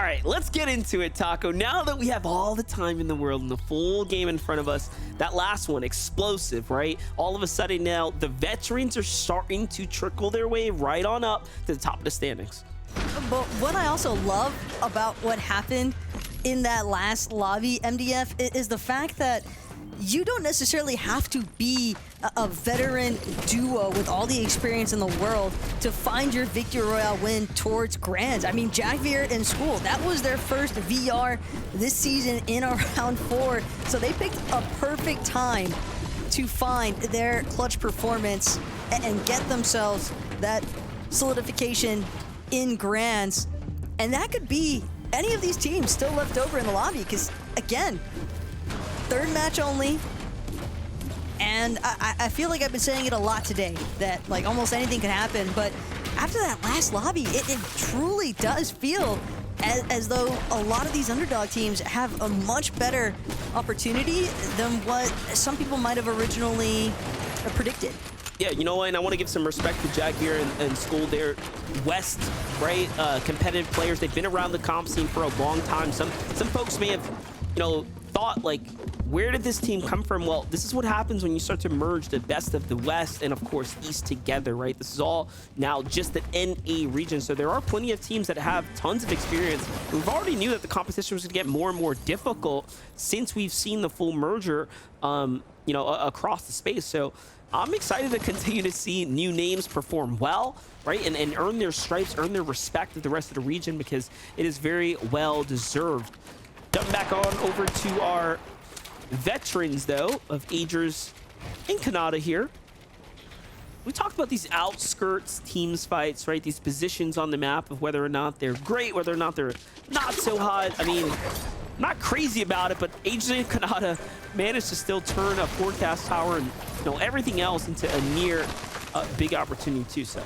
right, let's get into it, Taco. Now that we have all the time in the world and the full game in front of us, that last one, explosive, right? All of a sudden now, the veterans are starting to trickle their way right on up to the top of the standings. But what I also love about what happened in that last lobby, MDF, is the fact that you don't necessarily have to be a veteran duo with all the experience in the world to find your Victory Royale win towards Grands. I mean, Jack Veer and School, that was their first VR this season in round 4. So they picked a perfect time to find their clutch performance and get themselves that solidification in Grands. And that could be any of these teams still left over in the lobby because, again, third match only, and I feel like I've been saying it a lot today, that like almost anything could happen, but after that last lobby, it truly does feel as though a lot of these underdog teams have a much better opportunity than what some people might have originally predicted. Yeah, you know what, and I want to give some respect to Jack here and School there. West, right, competitive players, they've been around the comp scene for a long time. Some folks may have, you know, thought like, where did this team come from? Well, this is what happens when you start to merge the best of the West and, of course, East together, right? This is all now just the NA region. So there are plenty of teams that have tons of experience. We've already knew that the competition was going to get more and more difficult since we've seen the full merger, you know, across the space. So I'm excited to continue to see new names perform well, right? And earn their stripes, earn their respect of the rest of the region, because it is very well deserved. Jumping back on over to our veterans, though, of Agers and Kanata here. We talked about these outskirts teams fights, right? These positions on the map of whether or not they're great, whether or not they're not so hot. I mean, I'm not crazy about it, but Agers and Kanata managed to still turn a forecast tower and, you know, everything else into a near big opportunity too. So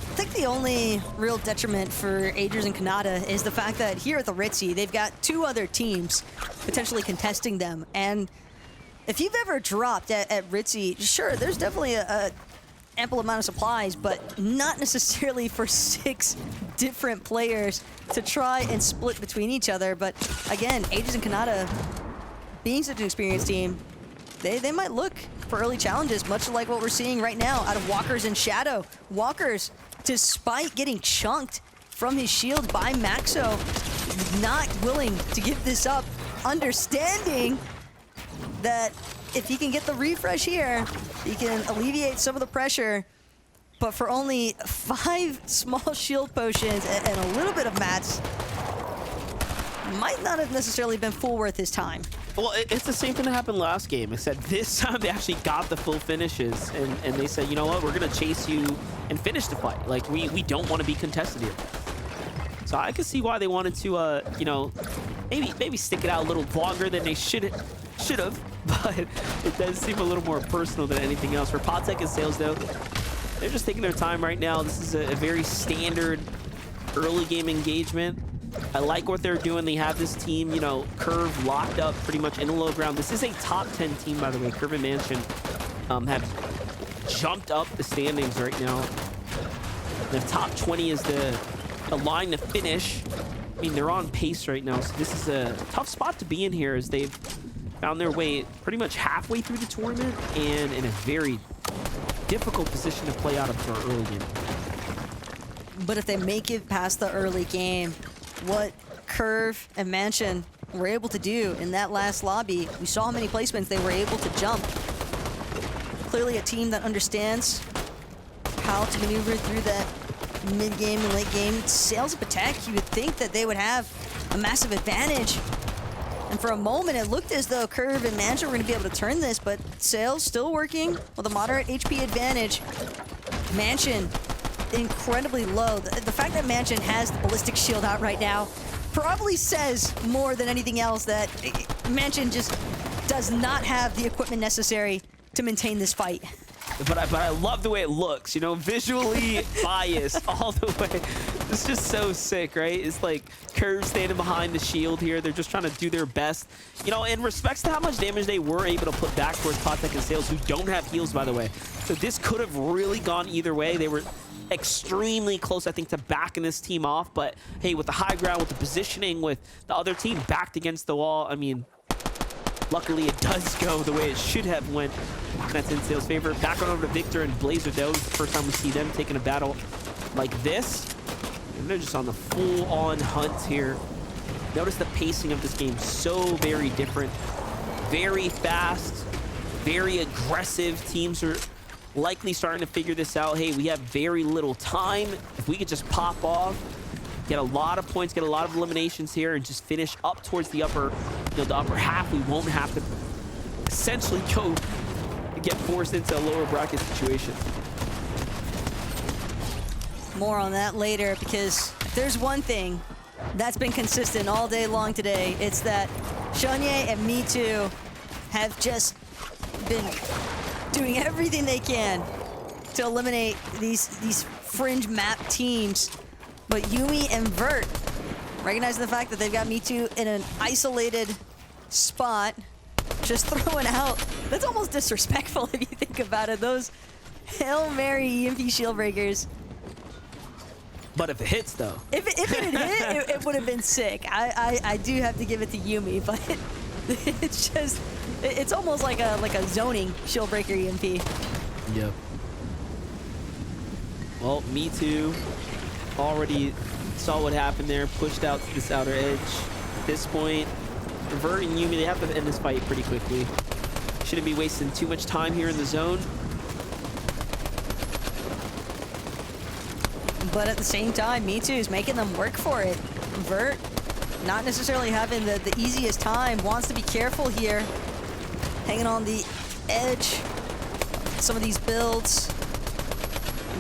I think the only real detriment for Agers and Kanata is the fact that here at the Ritzy, they've got 2 other teams potentially contesting them. And if you've ever dropped at Ritzy, sure, there's definitely a ample amount of supplies, but not necessarily for 6 different players to try and split between each other. But again, Agers and Kanata, being such an experienced team, they might look for early challenges, much like what we're seeing right now out of Walkers and Shadow. Walkers, despite getting chunked from his shield by Maxo, not willing to give this up, understanding that if he can get the refresh here, he can alleviate some of the pressure. But for only 5 small shield potions and a little bit of mats, might not have necessarily been full worth his time. well, it's the same thing that happened last game, except this time they actually got the full finishes, and they said, you know what, we're gonna chase you and finish the fight. Like, we don't want to be contested here. So I can see why they wanted to, you know, maybe stick it out a little longer than they should have, but it does seem a little more personal than anything else. For Potek and Sales, though, they're just taking their time right now. This is a very standard early game engagement. I like what they're doing. They have this team, you know, Curve locked up pretty much in the low ground. This is a top 10 team, by the way. Curve and Mansion have jumped up the standings right now. The top 20 is the line to finish. I mean, they're on pace right now, so this is a tough spot to be in here, as they've found their way pretty much halfway through the tournament and in a very difficult position to play out of their early game. But if they make it past the early game, what Curve and Mansion were able to do in that last lobby, we saw how many placements they were able to jump. Clearly a team that understands how to maneuver through that mid-game and late-game. Sales of Patek, you would think that they would have a massive advantage. And for a moment, it looked as though Curve and Mansion were going to be able to turn this, but Sales still working with a moderate HP advantage. Mansion incredibly low. The fact that Mansion has the ballistic shield out right now probably says more than anything else that Mansion just does not have the equipment necessary to maintain this fight. But I love the way it looks, you know, visually biased all the way. It's just so sick, right? It's like Curve standing behind the shield here. They're just trying to do their best. You know, in respects to how much damage they were able to put back towards Potek and Sales, who don't have heals, by the way. So this could have really gone either way. They were extremely close, I think, to backing this team off. But hey, with the high ground, with the positioning, with the other team backed against the wall, I mean, luckily it does go the way it should have went. That's in Sale's favor. Back on over to Victor and Blazer, though. It's the first time we see them taking a battle like this. And they're just on the full-on hunt here. Notice the pacing of this game, so very different. Very fast, very aggressive. Teams are likely starting to figure this out. Hey, we have very little time. If we could just pop off, get a lot of points, get a lot of eliminations here, and just finish up towards the upper, the upper half, we won't have to essentially go get forced into a lower bracket situation. More on that later, because if there's one thing that's been consistent all day long today, it's that Shonye and Me2 have just been doing everything they can to eliminate these fringe map teams. But Yuumi and Vert, recognizing the fact that they've got Me2 in an isolated spot, just throwing out, that's almost disrespectful if you think about it. Those Hail Mary EMP shield breakers. But if it hits, though. If it had hit, it would have been sick. I do have to give it to Yuumi, but it's just, it's almost like a zoning shield breaker EMP. Yep. Well, Me2 already saw what happened there, pushed out to this outer edge. At this point, Vert and Yuumi, they have to end this fight pretty quickly. Shouldn't be wasting too much time here in the zone. But at the same time, Me2 is making them work for it. Vert, not necessarily having the easiest time, wants to be careful here. Hanging on the edge. Some of these builds.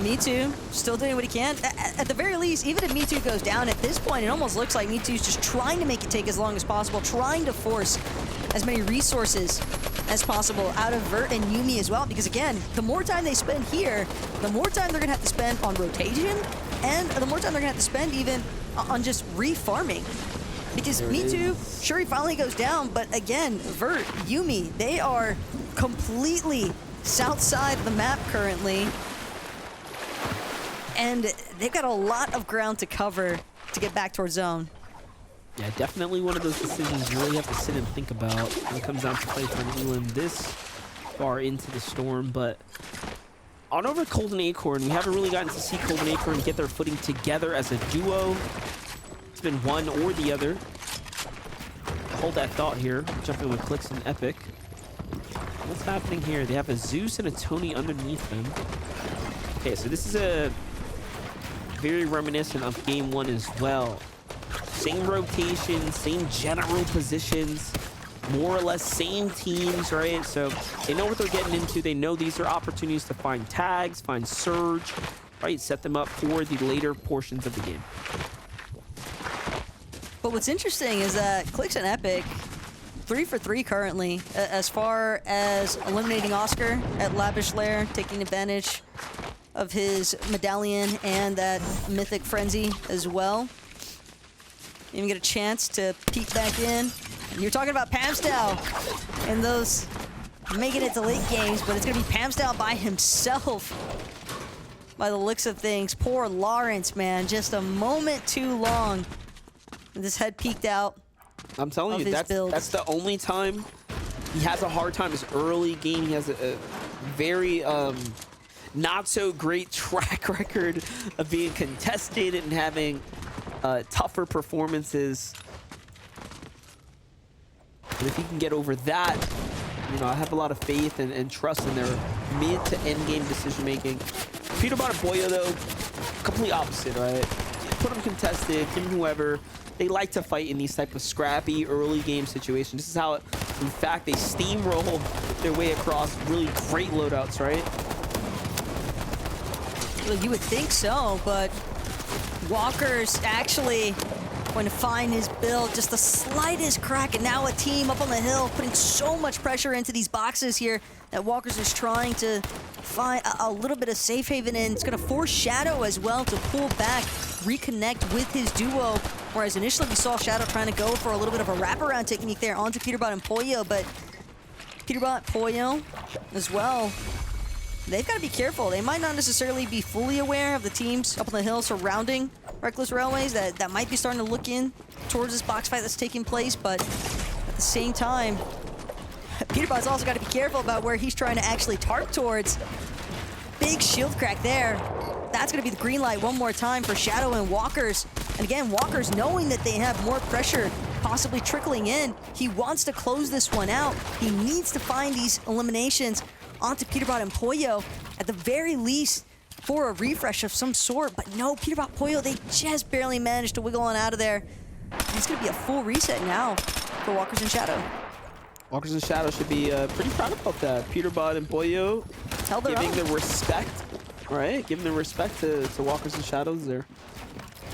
Me2 still doing what he can. At the very least, even if Me2 goes down at this point, it almost looks like Me2 is just trying to make it take as long as possible, trying to force as many resources as possible out of Vert and Yuumi as well, because again, the more time they spend here, the more time they're gonna have to spend on rotation, and the more time they're gonna have to spend even on just re-farming. Because Me2, sure, he finally goes down, but again, Vert, Yuumi, they are completely south side of the map currently, and they've got a lot of ground to cover to get back towards zone. Yeah, definitely one of those decisions you really have to sit and think about when it comes down to play from Elam this far into the storm. But on over Cold and Acorn, we haven't really gotten to see Cold and Acorn get their footing together as a duo. It's been one or the other. Hold that thought here. Jumping with Clicks and Epic. What's happening here? They have a Zeus and a Tony underneath them. Okay, so this is a very reminiscent of game one as well. Same rotation, same general positions, more or less same teams, right? So they know what they're getting into. They know these are opportunities to find tags, find surge, right? Set them up for the later portions of the game. But what's interesting is that Clicks and Epic, 3 for 3 currently, as far as eliminating Oscar at Lavish Lair, taking advantage of his medallion and that Mythic Frenzy as well. Even get a chance to peek back in. And you're talking about Pamstow and those making it to late games, but it's going to be Pamstow by himself by the looks of things. Poor Lawrence, man. Just a moment too long. This head peeked out. I'm telling you, that's the only time he has a hard time is early game. He has a very not so great track record of being contested and having tougher performances. But if he can get over that, you know, I have a lot of faith and trust in their mid to end game decision making. Peterbot and Boyo, though, complete opposite, right? Put them contested, him whoever. They like to fight in these type of scrappy early game situations. This is how, in fact, they steamroll their way across really great loadouts, right? Well, you would think so, but Walker's actually going to find his build, just the slightest crack, and now a team up on the hill putting so much pressure into these boxes here that Walker's just trying to find a little bit of safe haven in. It's going to force Shadow as well to pull back, reconnect with his duo, whereas initially we saw Shadow trying to go for a little bit of a wraparound technique there onto Peterbot and Pollo, but Peterbot, Pollo as well they've got to be careful. They might not necessarily be fully aware of the teams up on the hill surrounding Reckless Railways that might be starting to look in towards this box fight that's taking place, but at the same time, Peterbot's also got to be careful about where he's trying to actually tarp towards. Big shield crack there. That's going to be the green light one more time for Shadow and Walkers. And again, Walkers, knowing that they have more pressure possibly trickling in, he wants to close this one out. He needs to find these eliminations onto Peterbot and Pollo, at the very least, for a refresh of some sort. But no, Peterbot, Pollo, they just barely managed to wiggle on out of there. It's going to be a full reset now for Walkers and Shadow. Walkers and Shadow should be pretty proud about that. Peterbot and Pollo giving the respect, right? Giving the respect to Walkers and Shadows. They're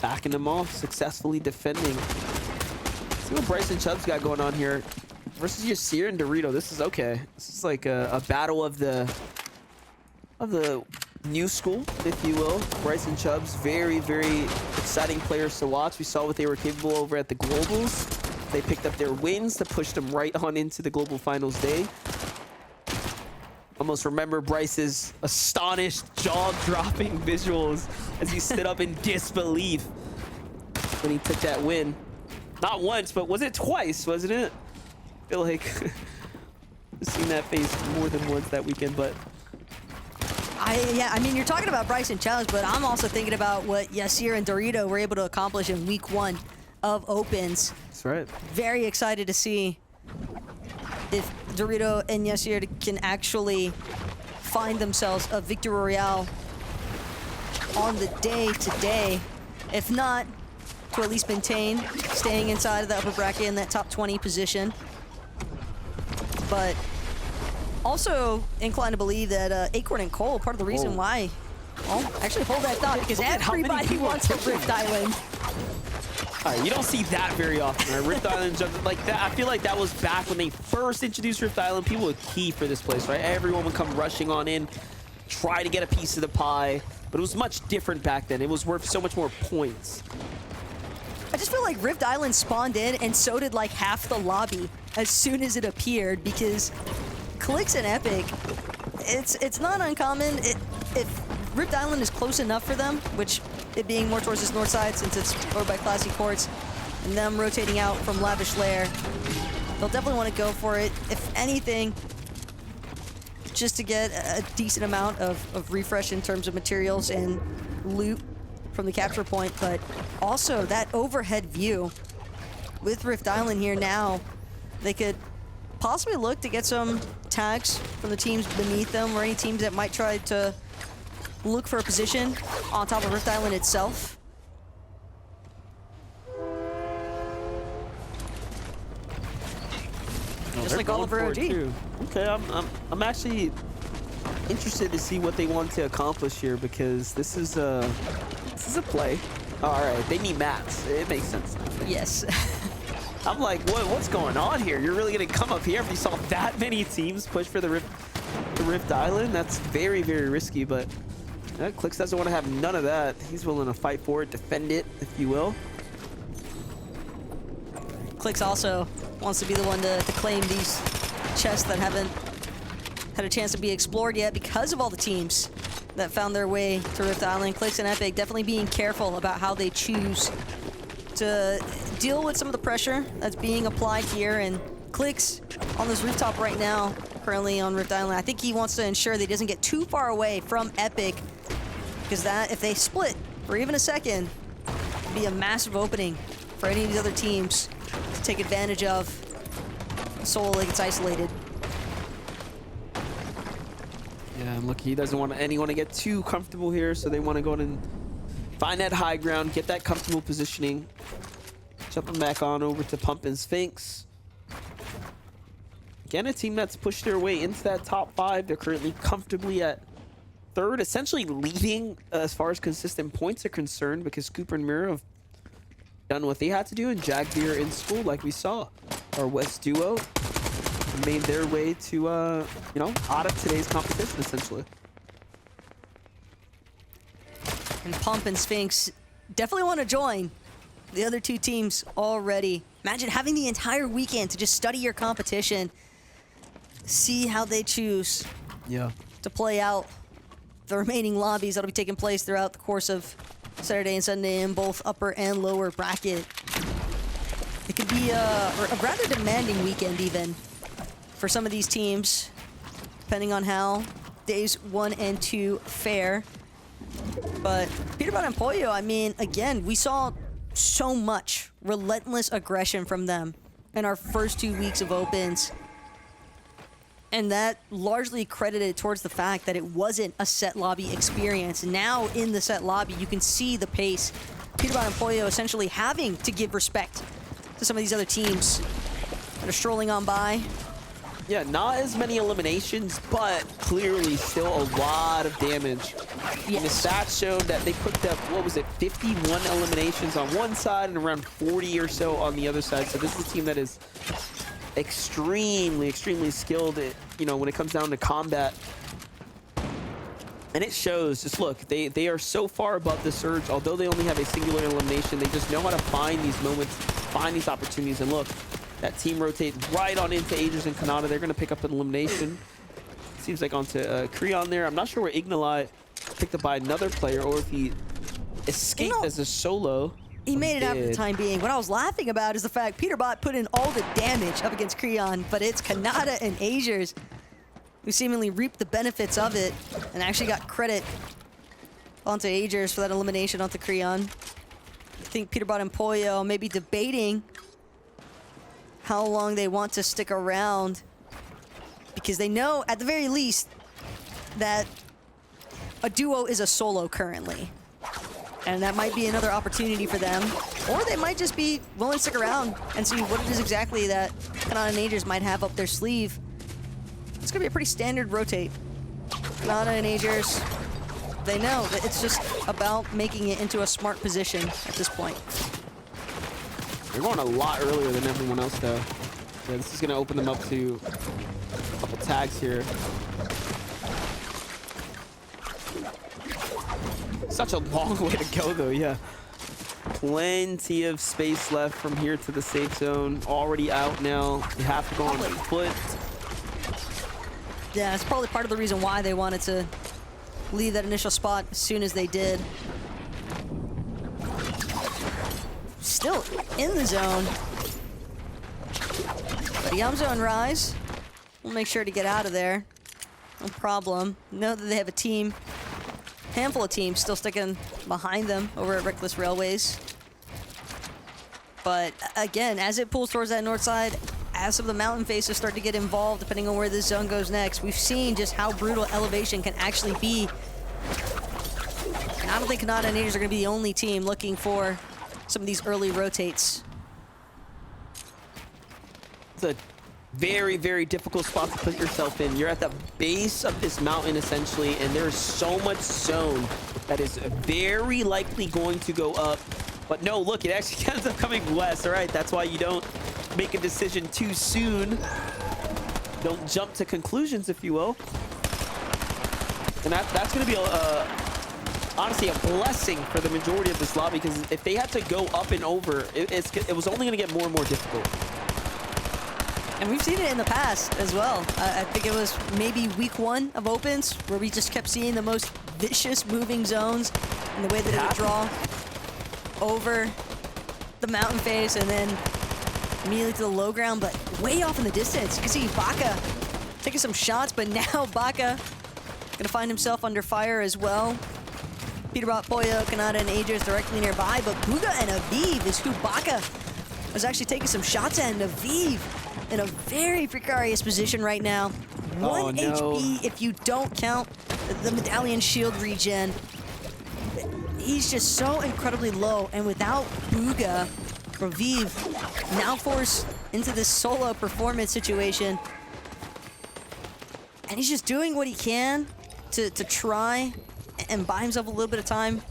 backing them off, successfully defending. See what Bryson Chubb's got going on here versus Yasir and Dorito. This is okay. This is like a battle of the new school, if you will. Bryson Chubb's very, very exciting players to watch. We saw what they were capable over at the Globals. They picked up their wins to push them right on into the Global Finals day. Almost remember Bryce's astonished, jaw-dropping visuals as he stood up in disbelief when he took that win. Not once, but was it twice, wasn't it? I feel like I've seen that face more than once that weekend, but... Yeah, I mean, you're talking about Bryson Challenge, but I'm also thinking about what Yasir and Dorito were able to accomplish in week 1 of Opens. That's right. Very excited to see if Dorito and Yasir can actually find themselves a Victory Royale on the day today. If not, to at least maintain staying inside of the upper bracket in that top 20 position. But also inclined to believe that Acorn and Cole, part of the reason why... Well, actually hold that thought, because everybody wants to Rift Island. All right, you don't see that very often, right? Rift Island jump like that. I feel like that was back when they first introduced Rift Island. People would key for this place, right? Everyone would come rushing on in, try to get a piece of the pie. But it was much different back then. It was worth so much more points. I just feel like Rift Island spawned in, and so did like half the lobby as soon as it appeared, because Clicks and Epic, it's not uncommon. If Rift Island is close enough for them, which it being more towards this north side since it's over by Classy Courts, and them rotating out from Lavish Lair, they'll definitely want to go for it. If anything, just to get a decent amount of refresh in terms of materials and loot from the capture point, but also that overhead view with Rift Island here now, they could possibly look to get some tags from the teams beneath them, or any teams that might try to look for a position on top of Rift Island itself. Just like Oliver OG. Okay, I'm actually interested to see what they want to accomplish here, because this is a play. All right, they need mats. It makes sense. Yes. I'm like, what's going on here? You're really gonna come up here if you saw that many teams push for the Rift Island? That's very, very risky, but Clicks doesn't want to have none of that. He's willing to fight for it, defend it, if you will. Clicks also wants to be the one to claim these chests that haven't had a chance to be explored yet because of all the teams that found their way to Rift Island. Clicks and Epic definitely being careful about how they choose to deal with some of the pressure that's being applied here. And Clicks on this rooftop right now, currently on Rift Island. I think he wants to ensure that he doesn't get too far away from Epic, because that, if they split for even a second, it'd be a massive opening for any of these other teams to take advantage of. Solo gets isolated. Yeah, and look, he doesn't want anyone to get too comfortable here, so they want to go in and find that high ground, get that comfortable positioning. Jumping back on over to Pump and Sphinx. Again, a team that's pushed their way into that top 5. They're currently comfortably at 3rd, essentially leading as far as consistent points are concerned, because Cooper and Mira have done what they had to do, and Jagbeer in school, like we saw. Our West duo made their way to, you know, out of today's competition, essentially. And Pump and Sphinx definitely want to join the other two teams already. Imagine having the entire weekend to just study your competition, see how they choose. Yeah. to play out the remaining lobbies that'll be taking place throughout the course of Saturday and Sunday in both upper and lower bracket. It could be a rather demanding weekend even for some of these teams, depending on how days 1 and 2 fare. But Peterbot and Pollo, I mean, again, we saw so much relentless aggression from them in our first 2 weeks of opens. And that largely credited towards the fact that it wasn't a set lobby experience. Now in the set lobby, you can see the pace. Peterbot and Pollo essentially having to give respect to some of these other teams that are strolling on by. Yeah, not as many eliminations, but clearly still a lot of damage. Yes. And the stats showed that they picked up, what was it, 51 eliminations on one side and around 40 or so on the other side. So this is a team that is extremely skilled at, you know, when it comes down to combat. And it shows. Just look, they are so far above the Surge. Although they only have a singular elimination, they just know how to find these moments, find these opportunities. And look, that team rotate right on into Aegis and Kanata. They're going to pick up an elimination. Seems like onto Creon there. I'm not sure where Ignalot picked up by another player or if he escaped as a solo. He made it out for the time being. What I was laughing about is the fact Peterbot put in all the damage up against Creon, but it's Kanata and Aegis who seemingly reaped the benefits of it and actually got credit onto Aegis for that elimination onto Creon. I think Peterbot and Pollo may be debating how long they want to stick around, because they know at the very least that a duo is a solo currently. And that might be another opportunity for them. Or they might just be willing to stick around and see what it is exactly that Kanata and Aegis might have up their sleeve. It's gonna be a pretty standard rotate. Kanata and Aegis, they know that it's just about making it into a smart position at this point. They're going a lot earlier than everyone else, though. Yeah, this is going to open them up to a couple tags here. Such a long way to go, though, yeah. Plenty of space left from here to the safe zone. Already out now. You have to go on foot. Yeah, it's probably part of the reason why they wanted to leave that initial spot as soon as they did. Still in the zone. But Yamzo and Rise will make sure to get out of there. No problem. Know that they have a team, handful of teams still sticking behind them over at Reckless Railways. But again, as it pulls towards that north side, as some of the mountain faces start to get involved, depending on where this zone goes next, we've seen just how brutal elevation can actually be. And I don't think Kanata and Aegis are going to be the only team looking for some of these early rotates. It's a very difficult spot to put yourself in. You're at the base of this mountain, essentially, and there's so much zone that is very likely going to go up. But no, look, it actually ends up coming west. All right, that's why you don't make a decision too soon. Don't jump to conclusions, if you will. And that's going to be honestly a blessing for the majority of this lobby, because if they had to go up and over, it was only going to get more and more difficult. And we've seen it in the past as well. I think it was maybe week 1 of opens where we just kept seeing the most vicious moving zones and the way that it would draw over the mountain face and then immediately to the low ground, but way off in the distance. You can see Baka taking some shots, but now Baka gonna find himself under fire as well. Peterbot, Pollo, Kanata, and Aegis directly nearby, but Booga and Aviv is who Baka was actually taking some shots at, and Aviv in a very precarious position right now. 1 HP if you don't count the medallion shield regen. He's just so incredibly low, and without Booga, Aviv now forced into this solo performance situation. And he's just doing what he can to try and buy himself a little bit of time.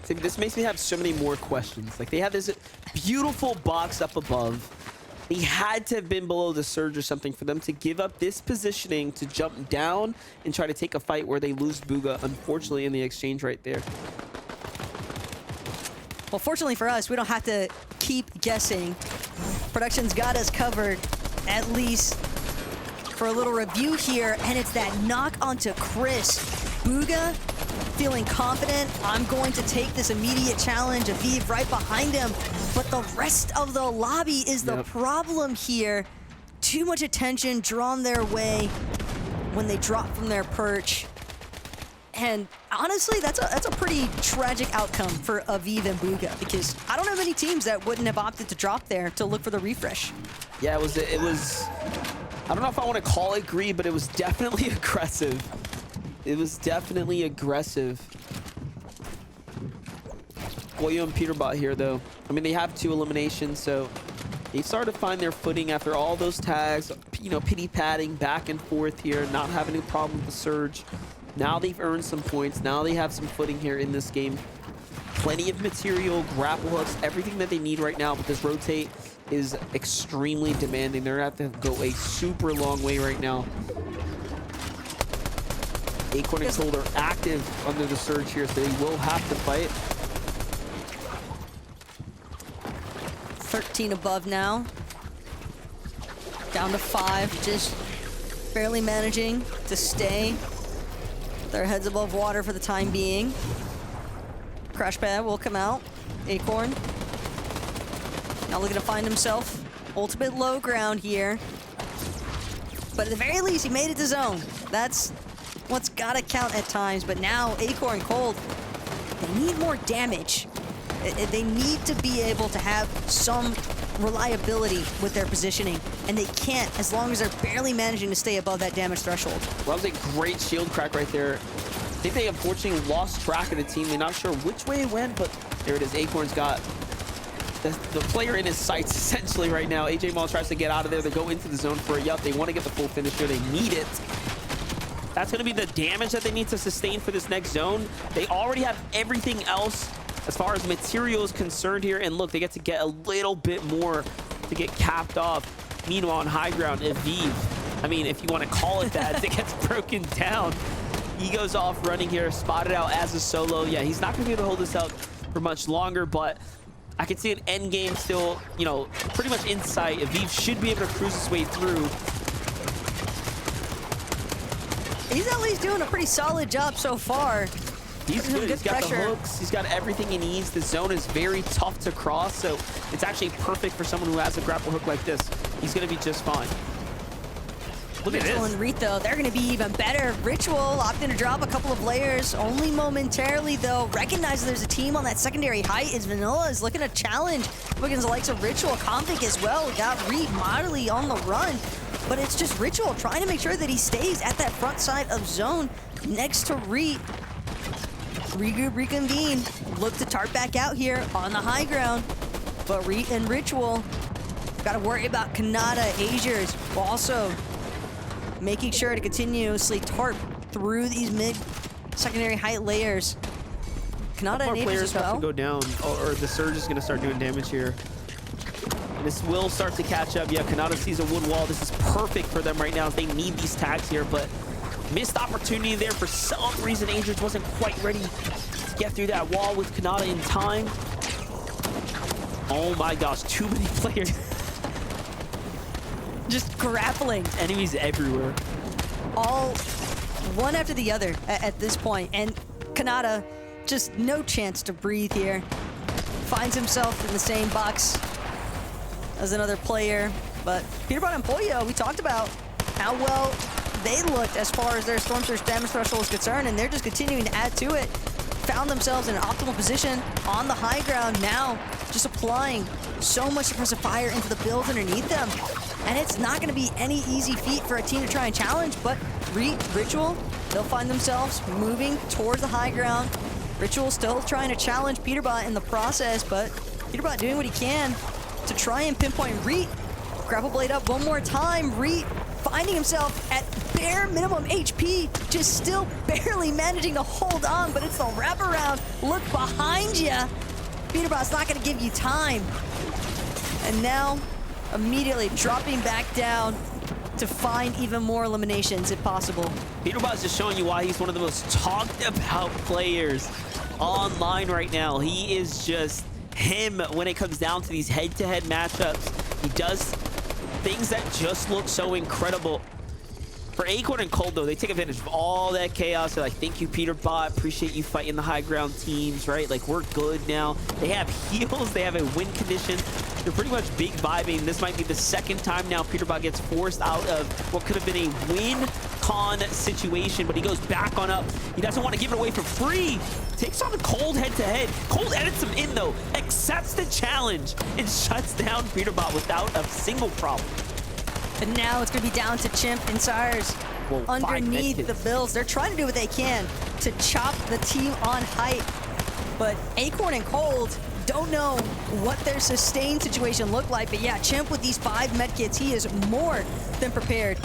See, this makes me have so many more questions. Like, they have this beautiful box up above. They had to have been below the Surge or something for them to give up this positioning to jump down and try to take a fight where they lose Booga, unfortunately, in the exchange right there. Well, fortunately for us, we don't have to keep guessing. Production's got us covered, at least for a little review here, and it's that knock onto Chris. Bugha feeling confident. I'm going to take this immediate challenge. Aviv right behind him, but the rest of the lobby is the problem here. Too much attention drawn their way when they drop from their perch. And honestly, that's a pretty tragic outcome for Aviv and Bugha, because I don't know many teams that wouldn't have opted to drop there to look for the refresh. Yeah, it was, I don't know if I want to call it greed, but it was definitely aggressive. It was definitely aggressive. Goyo and Peterbot here, though. I mean, they have 2 eliminations, so they've started to find their footing after all those tags, you know, pity-patting back and forth here, not having any problem with the surge. Now they've earned some points. Now they have some footing here in this game. Plenty of material, grapple hooks, everything that they need right now, but this rotate is extremely demanding. They're going to have to go a super long way right now. Acorn and Cold are active under the surge here, so they will have to fight. 13 above now. Down to 5, just barely managing to stay their heads above water for the time being. Crash pad will come out. Acorn now looking to find himself ultimate low ground here. But at the very least, he made it to zone. That's what's gotta count at times. But now Acorn Cold, they need more damage. They need to be able to have some reliability with their positioning, and they can't as long as they're barely managing to stay above that damage threshold. Well, that was a great shield crack right there. I think they unfortunately lost track of the team. They're not sure which way it went, but there it is. Acorn's got the player in his sights essentially right now. AJ Mall tries to get out of there. They go into the zone for a yup. They want to get the full finish here. They need it. That's going to be the damage that they need to sustain for this next zone. They already have everything else as far as material is concerned here. And look, they get to get a little bit more to get capped off. Meanwhile, on high ground, Aviv, I mean, if you want to call it that, it gets broken down. He goes off running here, spotted out as a solo. Yeah, he's not going to be able to hold this out for much longer, but I can see an end game still, you know, pretty much in sight. Aviv should be able to cruise his way through. He's at least doing a pretty solid job so far. He's good. He's got the hooks. He's got everything he needs. The zone is very tough to cross, so it's actually perfect for someone who has a grapple hook like this. He's going to be just fine. Look at Ritual this. and Reet, though, they're going to be even better. Ritual opting to drop a couple of layers, only momentarily, though. Recognizes there's a team on that secondary height. Is Vanilla is looking to challenge against the likes of Ritual. Convic as well. Got Reet moderately on the run, but it's just Ritual trying to make sure that he stays at that front side of zone next to Reet. Regroup, reconvene. Look to tart back out here on the high ground, but Reet and Ritual got to worry about Kanata. Azers also making sure to continuously tarp through these mid secondary height layers. Kanata and players as well. have to go down, or the surge is going to start doing damage here. This will start to catch up. Yeah, Kanata sees a wood wall. This is perfect for them right now. They need these tags here, but missed opportunity there. For some reason, Azers wasn't quite ready to get through that wall with Kanata in time. Oh my gosh, too many players. Just grappling. Enemies everywhere. All one after the other at this point. And Kanata, just no chance to breathe here. Finds himself in the same box as another player. But Peterbot and Pollo, we talked about how well they looked as far as their Storm Surge damage threshold is concerned, and they're just continuing to add to it. Found themselves in an optimal position on the high ground now, just applying so much suppressive fire into the builds underneath them. And it's not going to be any easy feat for a team to try and challenge, but Ritual, they'll find themselves moving towards the high ground. Ritual still trying to challenge Peterbot in the process, but Peterbot doing what he can to try and pinpoint Reet. Grapple blade up one more time. Reet finding himself at bare minimum HP, just still barely managing to hold on, but it's the wraparound. Look behind you. Peterbot's not going to give you time. And now, immediately dropping back down to find even more eliminations if possible. Peterbot's just showing you why he's one of the most talked about players online right now. He is just him when it comes down to these head-to-head matchups. He does things that just look so incredible. For Acorn and Cold, though, they take advantage of all that chaos. They're like, thank you, Peter Bot. Appreciate you fighting the high ground teams, right? Like, we're good now. They have heals. They have a win condition. They're pretty much big vibing. This might be the second time now Peter Bot gets forced out of what could have been a win-con situation, but he goes back on up. He doesn't want to give it away for free. Takes on the Cold head-to-head. Cold edits him in, though. Accepts the challenge and shuts down Peter Bot without a single problem. And now it's going to be down to Chimp and Cyrzro underneath the builds. They're trying to do what they can to chop the team on height. But Acorn and Cold don't know what their sustain situation looked like. But yeah, Chimp with these 5 medkits, he is more than prepared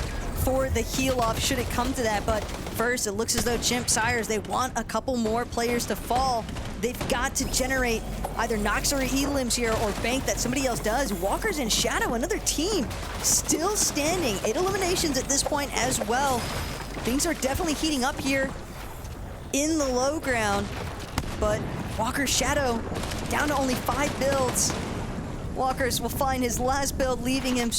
for the heal off should it come to that. But first, it looks as though Chimp, Cyrzro, they want a couple more players to fall. They've got to generate either Nox or Elims here or bank that somebody else does. Walker's in Shadow, another team still standing. 8 eliminations at this point as well. Things are definitely heating up here in the low ground, but Walker's Shadow down to only 5 builds. Walker's will find his last build, leaving him,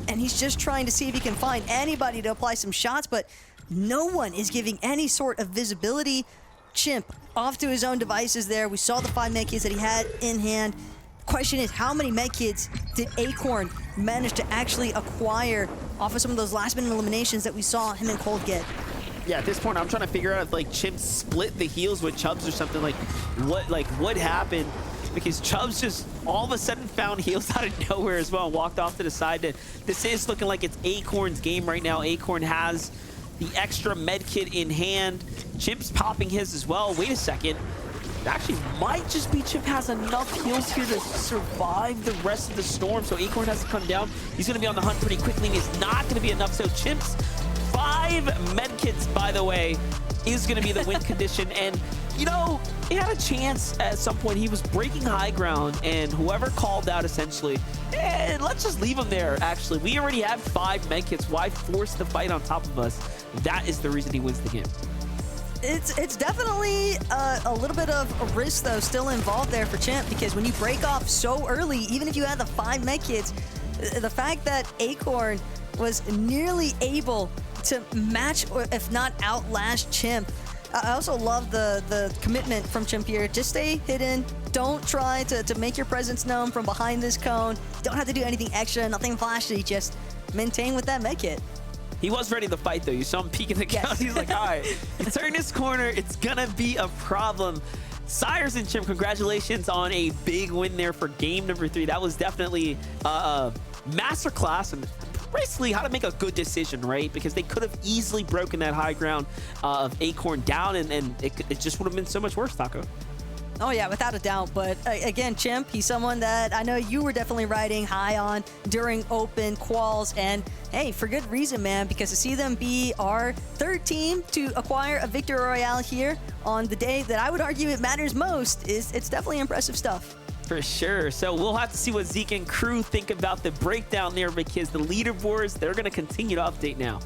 and he's just trying to see if he can find anybody to apply some shots, but no one is giving any sort of visibility. Chimp off to his own devices there. We saw the 5 medkits that he had in hand. Question is, how many medkits did Acorn manage to actually acquire off of some of those last-minute eliminations that we saw him and Cold get? Yeah, at this point, I'm trying to figure out if, like, Chimp split the heals with Chubbs or something. Like, what happened? Because Chubbs just all of a sudden found heals out of nowhere as well and walked off to the side. This is looking like it's Acorn's game right now. Acorn has the extra medkit in hand. Chimp's popping his as well. Wait a second. It actually might just be Chimp has enough heals here to survive the rest of the storm. So Acorn has to come down. He's going to be on the hunt pretty quickly, and it's not going to be enough. So Chimp's 5 medkits, by the way, is going to be the win condition. And, you know, he had a chance at some point. He was breaking high ground, and whoever called out essentially, let's just leave him there, actually. We already have 5 medkits. Why force the fight on top of us? That is the reason he wins the game. It's definitely a little bit of a risk, though, still involved there for Chimp, because when you break off so early, even if you had the 5 medkits, the fact that Acorn was nearly able to match, or if not outlast Chimp. I also love the commitment from Chimp here. Just stay hidden. Don't try to make your presence known from behind this cone. Don't have to do anything extra, nothing flashy. Just maintain with that medkit. He was ready to fight, though. You saw him peeking the couch. He's like, all right, turn this corner. It's going to be a problem. Cyrzro and Chimp, congratulations on a big win there for game number 3. That was definitely a masterclass and basically how to make a good decision, right? Because they could have easily broken that high ground of Acorn down, and it just would have been so much worse, Taco. Oh, yeah, without a doubt. But again, Chimp, he's someone that I know you were definitely riding high on during open quals. And hey, for good reason, man, because to see them be our 3rd team to acquire a Victory Royale here on the day that I would argue it matters most, it's definitely impressive stuff. For sure. So we'll have to see what Zeke and crew think about the breakdown there, because the leaderboards, they're going to continue to update now.